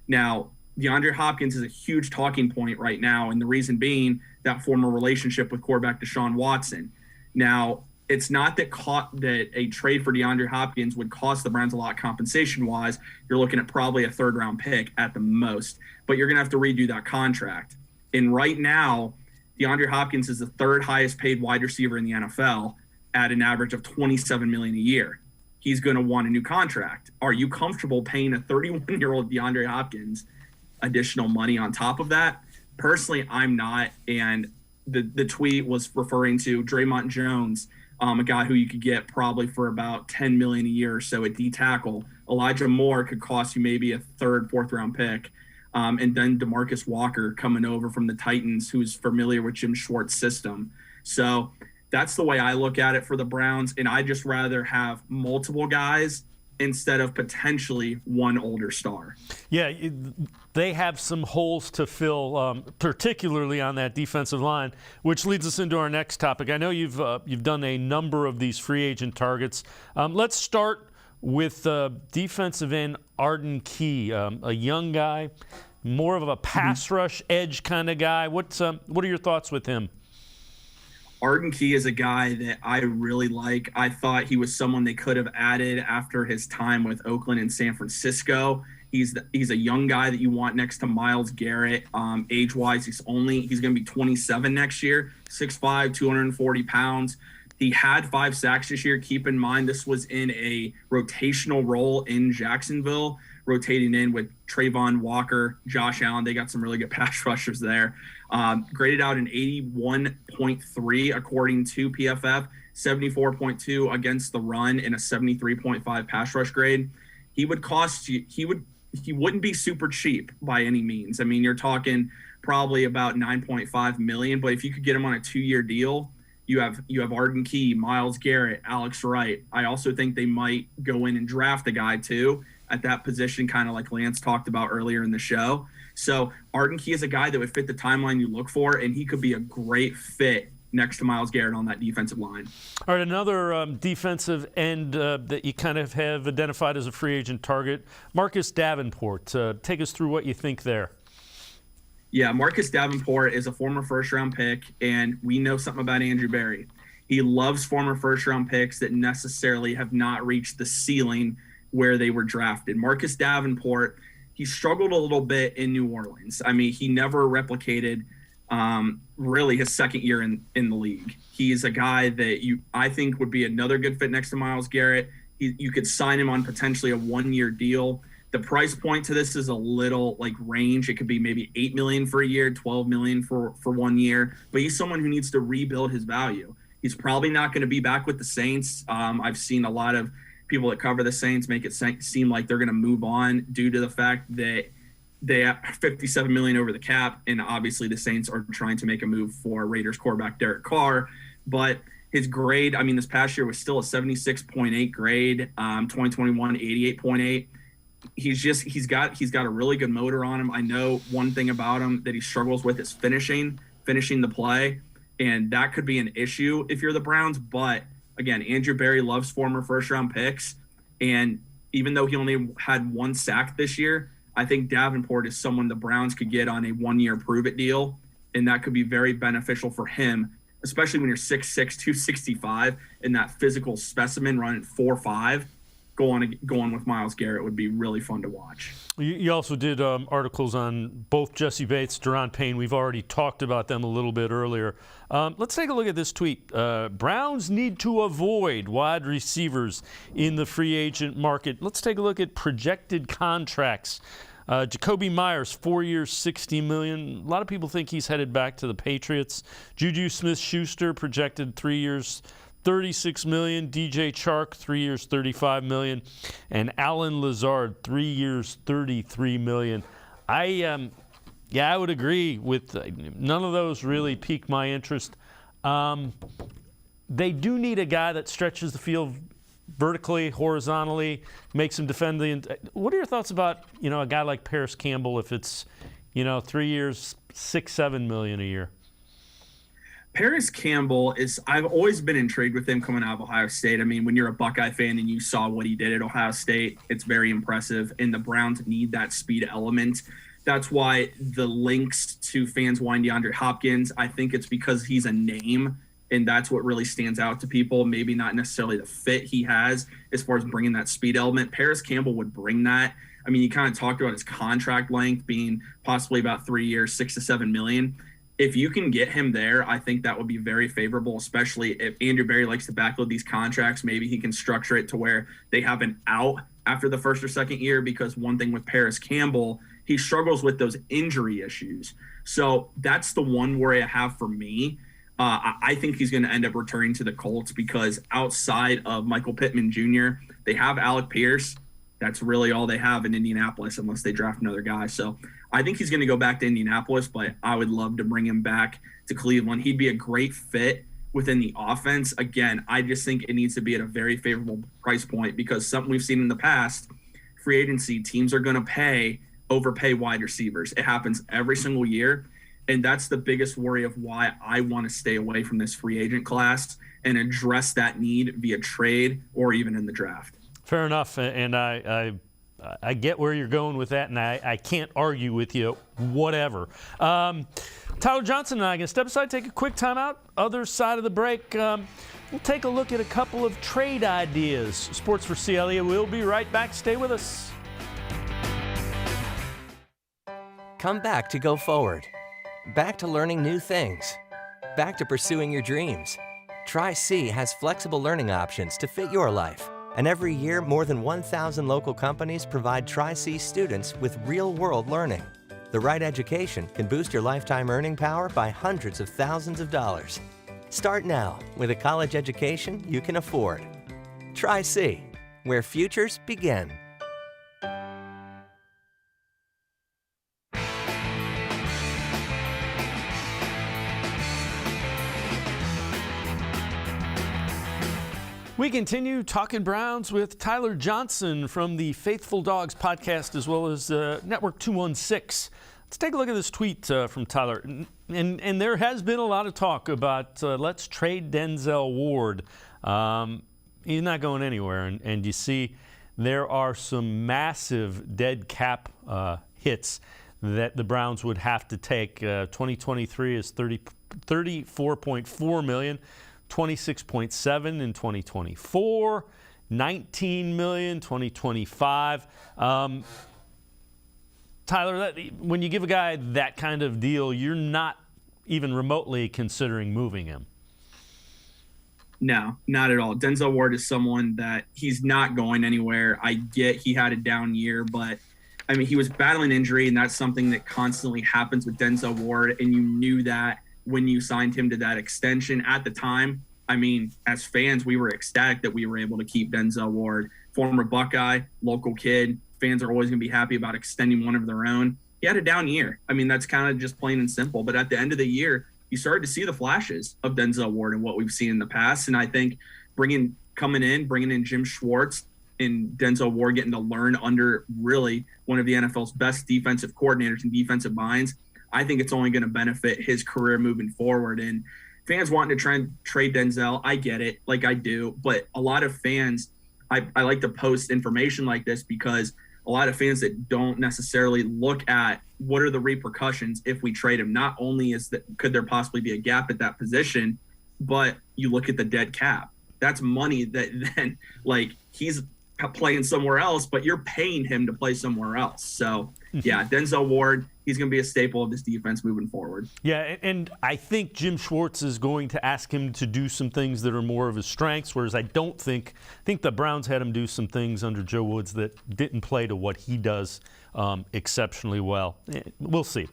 Now, DeAndre Hopkins is a huge talking point right now, and the reason being that former relationship with quarterback Deshaun Watson. Now, it's not that a trade for DeAndre Hopkins would cost the Browns a lot compensation-wise. You're looking at probably a third-round pick at the most, but you're going to have to redo that contract. And right now, DeAndre Hopkins is the third highest-paid wide receiver in the NFL at an average of $27 million a year. He's going to want a new contract. Are you comfortable paying a 31-year-old DeAndre Hopkins additional money on top of that? Personally, I'm not. And the tweet was referring to Draymond Jones, a guy who you could get probably for about $10 million a year or so at D tackle. Elijah Moore could cost you maybe a third, fourth round pick. And then DeMarcus Walker coming over from the Titans, who's familiar with Jim Schwartz's system. So that's the way I look at it for the Browns. And I just rather have multiple guys instead of potentially one older star. Yeah, they have some holes to fill, particularly on that defensive line, which leads us into our next topic. I know you've done a number of these free agent targets. Let's start with defensive end Arden Key, a young guy, more of a pass rush edge kind of guy. What are your thoughts with him? Arden Key is a guy that I really like. I thought he was someone they could have added after his time with Oakland and San Francisco. He's a young guy that you want next to Myles Garrett. Age-wise, he's going to be 27 next year, 6'5", 240 pounds. He had 5 sacks this year. Keep in mind, this was in a rotational role in Jacksonville, rotating in with Trayvon Walker, Josh Allen. They got some really good pass rushers there. Graded out an 81.3 according to PFF, 74.2 against the run, and a 73.5 pass rush grade. He would cost you. He wouldn't be super cheap by any means. I mean, you're talking probably about $9.5 million. But if you could get him on a 2-year deal, you have Arden Key, Myles Garrett, Alex Wright. I also think they might go in and draft a guy too at that position, kind of like Lance talked about earlier in the show. So Arden Key is a guy that would fit the timeline you look for, and he could be a great fit next to Myles Garrett on that defensive line. All right, another defensive end that you kind of have identified as a free agent target, Marcus Davenport. Take us through what you think there. Yeah, Marcus Davenport is a former first-round pick, and we know something about Andrew Berry. He loves former first-round picks that necessarily have not reached the ceiling where they were drafted. Marcus Davenport, he struggled a little bit in New Orleans. I mean, he never replicated really his second year in the league. He's a guy that I think would be another good fit next to Myles Garrett. You could sign him on potentially a 1-year deal. The price point to this is a little like range. It could be maybe $8 million for a year, $12 million for 1 year. But he's someone who needs to rebuild his value. He's probably not going to be back with the Saints. I've seen a lot of people that cover the Saints make it seem like they're going to move on due to the fact that they have $57 million over the cap, and obviously the Saints are trying to make a move for Raiders quarterback Derek Carr. But his grade, I mean, this past year was still a 76.8 grade. 2021, 88.8. He's got a really good motor on him. I know one thing about him that he struggles with is finishing the play, and that could be an issue if you're the Browns. But again, Andrew Berry loves former first-round picks, and even though he only had 1 sack this year, I think Davenport is someone the Browns could get on a 1-year prove-it deal, and that could be very beneficial for him, especially when you're 6'6", 265, and that physical specimen running 4.5. Going with Myles Garrett would be really fun to watch. You also did articles on both Jesse Bates, Daron Payne. We've already talked about them a little bit earlier. Let's take a look at this tweet. Browns need to avoid wide receivers in the free agent market. Let's take a look at projected contracts. Jacoby Myers, 4 years, $60 million. A lot of people think he's headed back to the Patriots. Juju Smith-Schuster projected 3 years, $36 million. DJ Chark, 3 years, $35 million. And Alan Lazard, 3 years, $33 million. I would agree with none of those really piqued my interest. They do need a guy that stretches the field vertically, horizontally, makes him defend the. What are your thoughts about a guy like Paris Campbell if it's 3 years, $6-7 million a year? Paris Campbell I've always been intrigued with him coming out of Ohio State. I mean, when you're a Buckeye fan and you saw what he did at Ohio State, it's very impressive, and the Browns need that speed element. That's why the links to fans wanting DeAndre Hopkins, I think it's because he's a name, and that's what really stands out to people, maybe not necessarily the fit he has as far as bringing that speed element. Paris Campbell would bring that. I mean, you kind of talked about his contract length being possibly about 3 years, $6 to $7 million. If you can get him there, I think that would be very favorable, especially if Andrew Berry likes to backload these contracts. Maybe he can structure it to where they have an out after the first or second year, because one thing with Paris Campbell, he struggles with those injury issues. So that's the one worry I have for me. I think he's going to end up returning to the Colts because outside of Michael Pittman Jr., they have Alec Pierce. That's really all they have in Indianapolis unless they draft another guy. So I think he's going to go back to Indianapolis, but I would love to bring him back to Cleveland. He'd be a great fit within the offense. Again, I just think it needs to be at a very favorable price point because something we've seen in the past, free agency, teams are going to overpay wide receivers. It happens every single year. And that's the biggest worry of why I want to stay away from this free agent class and address that need via trade or even in the draft. Fair enough. And I get where you're going with that, and I can't argue with you, whatever. Tyler Johnson and I are going to step aside, take a quick timeout. Other side of the break, we'll take a look at a couple of trade ideas. Sports4CLE will be right back. Stay with us. Come back to go forward. Back to learning new things. Back to pursuing your dreams. Tri-C has flexible learning options to fit your life. And every year, more than 1,000 local companies provide Tri-C students with real-world learning. The right education can boost your lifetime earning power by hundreds of thousands of dollars. Start now with a college education you can afford. Tri-C, where futures begin. We continue talking Browns with Tyler Johnson from the Faithful Dawgs podcast as well as Network 216. Let's take a look at this tweet from Tyler. And there has been a lot of talk about let's trade Denzel Ward. He's not going anywhere. And you see there are some massive dead cap hits that the Browns would have to take. 2023 is $34.4 million. 26.7 in 2024, 19 million 2025. Tyler, when you give a guy that kind of deal, you're not even remotely considering moving him. No, not at all. Denzel Ward is someone that he's not going anywhere. I get he had a down year, but I mean, he was battling injury, and that's something that constantly happens with Denzel Ward. And you knew that when you signed him to that extension at the time. I mean, as fans, we were ecstatic that we were able to keep Denzel Ward, former Buckeye, local kid. Fans are always going to be happy about extending one of their own. He had a down year. I mean, that's kind of just plain and simple. But at the end of the year, you started to see the flashes of Denzel Ward and what we've seen in the past. And I think bringing in Jim Schwartz and Denzel Ward getting to learn under really one of the NFL's best defensive coordinators and defensive minds, I think it's only going to benefit his career moving forward. And fans wanting to try and trade Denzel, I get it, like I do. But a lot of fans, I like to post information like this because a lot of fans that don't necessarily look at what are the repercussions if we trade him. Not only could there possibly be a gap at that position, but you look at the dead cap. That's money that then, like, he's playing somewhere else, but you're paying him to play somewhere else. So, yeah, Denzel Ward, he's going to be a staple of this defense moving forward. Yeah, and I think Jim Schwartz is going to ask him to do some things that are more of his strengths, whereas I think the Browns had him do some things under Joe Woods that didn't play to what he does exceptionally well. We'll see.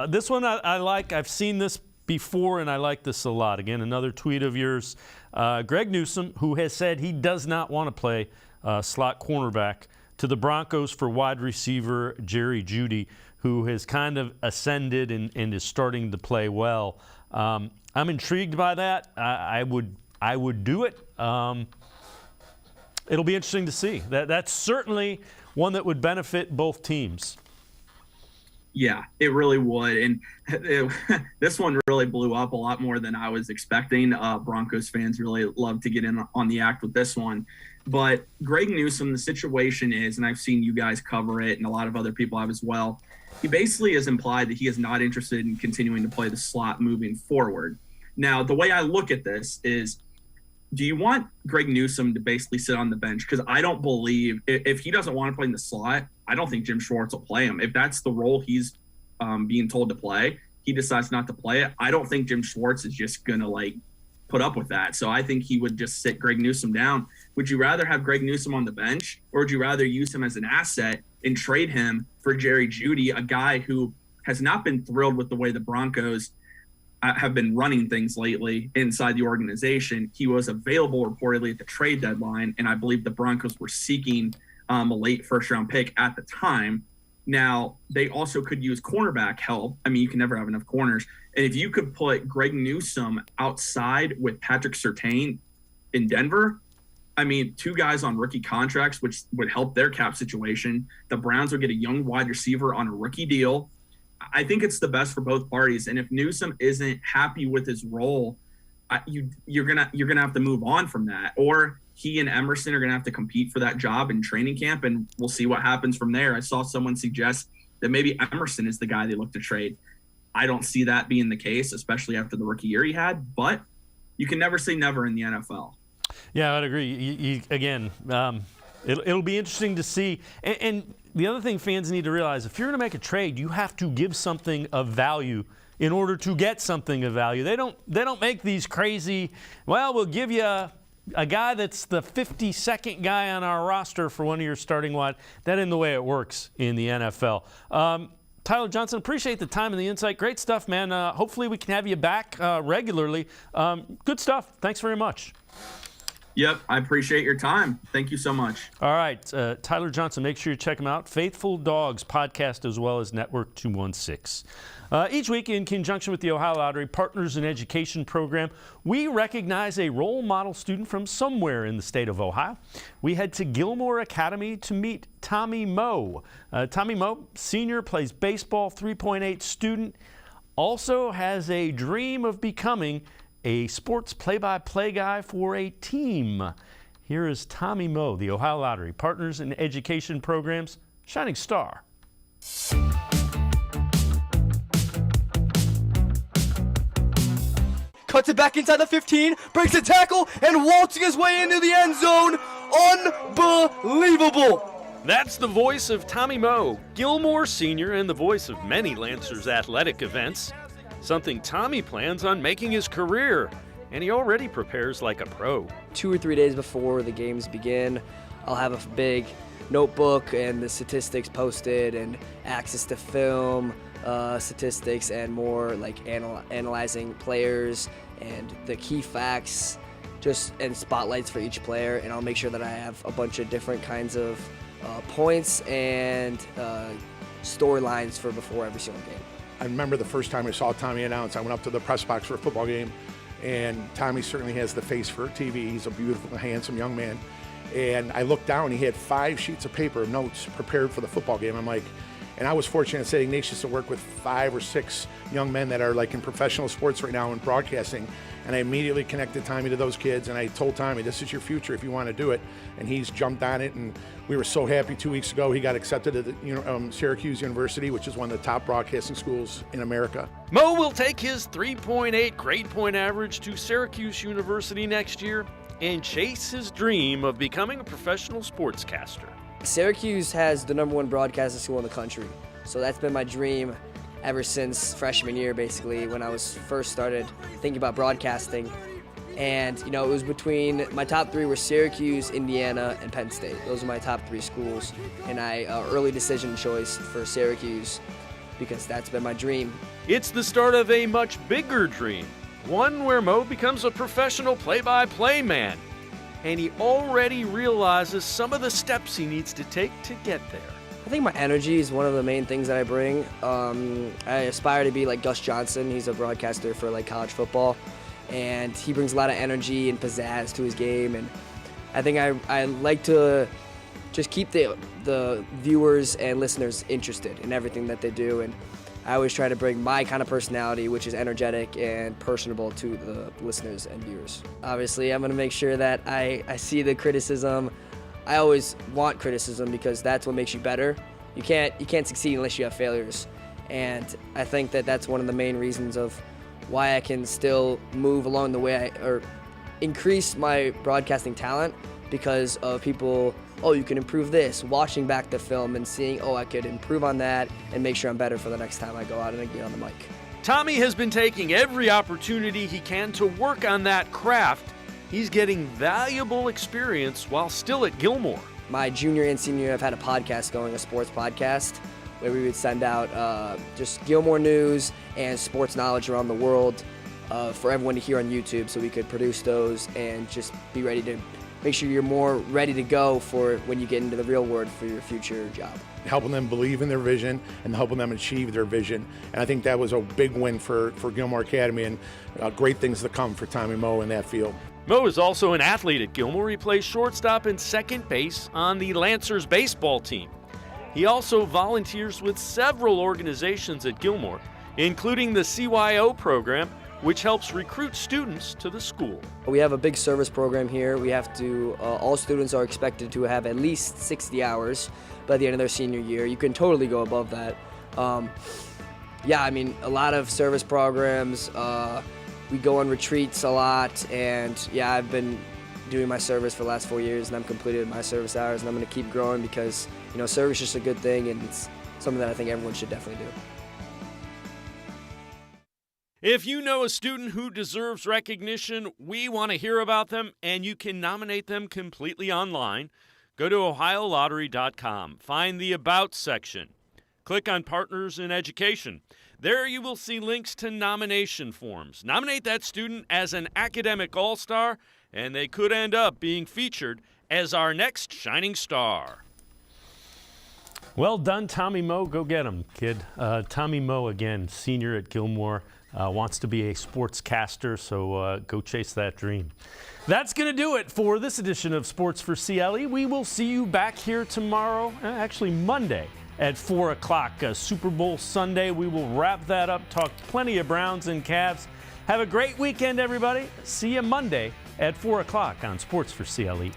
This one I like. I've seen this before, and I like this a lot. Again, another tweet of yours. Greg Newsome, who has said he does not want to play slot cornerback, to the Broncos for wide receiver Jerry Jeudy, who has kind of ascended and is starting to play well. I'm intrigued by that. I would do it. It'll be interesting to see. That's certainly one that would benefit both teams. Yeah, it really would. And this one really blew up a lot more than I was expecting. Broncos fans really love to get in on the act with this one. But Greg Newsome, the situation is, and I've seen you guys cover it and a lot of other people have as well, he basically has implied that he is not interested in continuing to play the slot moving forward. Now, the way I look at this is, do you want Greg Newsome to basically sit on the bench? Because I don't believe, if he doesn't want to play in the slot, I don't think Jim Schwartz will play him. If that's the role he's being told to play, he decides not to play it. I don't think Jim Schwartz is just going to put up with that. So I think he would just sit Greg Newsome down. Would you rather have Greg Newsome on the bench, or would you rather use him as an asset and trade him for Jerry Jeudy, a guy who has not been thrilled with the way the Broncos have been running things lately inside the organization? He was available reportedly at the trade deadline, and I believe the Broncos were seeking a late first-round pick at the time. Now, they also could use cornerback help. I mean, you can never have enough corners. And if you could put Greg Newsome outside with Patrick Surtain in Denver, I mean, two guys on rookie contracts, which would help their cap situation. The Browns would get a young wide receiver on a rookie deal. I think it's the best for both parties. And if Newsome isn't happy with his role, you're gonna have to move on from that. Or he and Emerson are gonna have to compete for that job in training camp, and we'll see what happens from there. I saw someone suggest that maybe Emerson is the guy they look to trade. I don't see that being the case, especially after the rookie year he had. But you can never say never in the NFL. Yeah, I'd agree. It'll be interesting to see. And the other thing fans need to realize, if you're going to make a trade, you have to give something of value in order to get something of value. They don't make these crazy, well, we'll give you a guy that's the 52nd guy on our roster for one of your starting wide. That isn't the way it works in the NFL. Tyler Johnson, appreciate the time and the insight. Great stuff, man. Hopefully we can have you back regularly. Good stuff. Thanks very much. Yep, I appreciate your time. Thank you so much. All right, Tyler Johnson, make sure you check him out. Faithful Dawgs podcast as well as Network 216. Each week, in conjunction with the Ohio Lottery Partners in Education program, we recognize a role model student from somewhere in the state of Ohio. We head to Gilmore Academy to meet Tommy Moe. Tommy Moe, senior, plays baseball, 3.8 student, also has a dream of becoming a sports play-by-play guy for a team. Here is Tommy Moe, the Ohio Lottery Partners in Education Program's Shining Star. Cuts it back inside the 15, breaks a tackle, and waltzing his way into the end zone. Unbelievable! That's the voice of Tommy Moe, Gilmore Senior, and the voice of many Lancers athletic events. Something Tommy plans on making his career. and he already prepares like a pro. 2 or 3 days before the games begin, I'll have a big notebook and the statistics posted and access to film statistics and more like analyzing players and the key facts and spotlights for each player. And I'll make sure that I have a bunch of different kinds of points and storylines for before every single game. I remember the first time I saw Tommy announce, I went up to the press box for a football game, and Tommy certainly has the face for TV. He's a beautiful, handsome young man. And I looked down, he had 5 sheets of paper of notes prepared for the football game. I'm like, and I was fortunate at St. Ignatius to work with 5 or 6 young men that are like in professional sports right now in broadcasting. And I immediately connected Tommy to those kids, and I told Tommy, this is your future if you want to do it. And he's jumped on it, and we were so happy 2 weeks ago. He got accepted at the, Syracuse University, which is one of the top broadcasting schools in America. Mo will take his 3.8 grade point average to Syracuse University next year and chase his dream of becoming a professional sportscaster. Syracuse has the #1 broadcasting school in the country, so that's been my dream ever since freshman year, basically, when I was first started thinking about broadcasting. And, it was between, my top 3 were Syracuse, Indiana, and Penn State. Those are my top 3 schools. And I early decision choice for Syracuse because that's been my dream. It's the start of a much bigger dream, one where Mo becomes a professional play-by-play man. And he already realizes some of the steps he needs to take to get there. I think my energy is one of the main things that I bring. I aspire to be like Gus Johnson. He's a broadcaster for like college football, and he brings a lot of energy and pizzazz to his game. And I think I like to just keep the viewers and listeners interested in everything that they do. And I always try to bring my kind of personality, which is energetic and personable, to the listeners and viewers. Obviously, I'm going to make sure that I see the criticism. I always want criticism because that's what makes you better. You can't succeed unless you have failures. And I think that that's one of the main reasons of why I can still move along the way or increase my broadcasting talent, because of people, you can improve this, watching back the film and seeing, I could improve on that and make sure I'm better for the next time I go out and get on the mic. Tommy has been taking every opportunity he can to work on that craft. He's getting valuable experience while still at Gilmore. My junior and senior year, I've had a podcast going, a sports podcast, where we would send out just Gilmore news and sports knowledge around the world for everyone to hear on YouTube, so we could produce those and just be ready to make sure you're more ready to go for when you get into the real world for your future job. Helping them believe in their vision and helping them achieve their vision. And I think that was a big win for Gilmore Academy, and great things to come for Tommy Mo in that field. Mo is also an athlete at Gilmore. He plays shortstop and second base on the Lancers baseball team. He also volunteers with several organizations at Gilmore, including the CYO program, which helps recruit students to the school. We have a big service program here. We have to, all students are expected to have at least 60 hours by the end of their senior year. You can totally go above that. A lot of service programs. We go on retreats a lot, and I've been doing my service for the last 4 years, and I'm completed my service hours, and I'm going to keep growing because, service is just a good thing, and it's something that I think everyone should definitely do. If you know a student who deserves recognition, we want to hear about them, and you can nominate them completely online. Go to OhioLottery.com, find the About section. Click on Partners in Education. There you will see links to nomination forms. Nominate that student as an academic all-star, and they could end up being featured as our next shining star. Well done, Tommy Mo. Go get him, kid. Tommy Mo, again, senior at Gilmore, wants to be a sportscaster, so go chase that dream. That's going to do it for this edition of Sports for CLE. We will see you back here tomorrow, actually Monday, at 4 o'clock, Super Bowl Sunday. We will wrap that up, talk plenty of Browns and Cavs. Have a great weekend, everybody. See you Monday at 4 o'clock on Sports for CLE.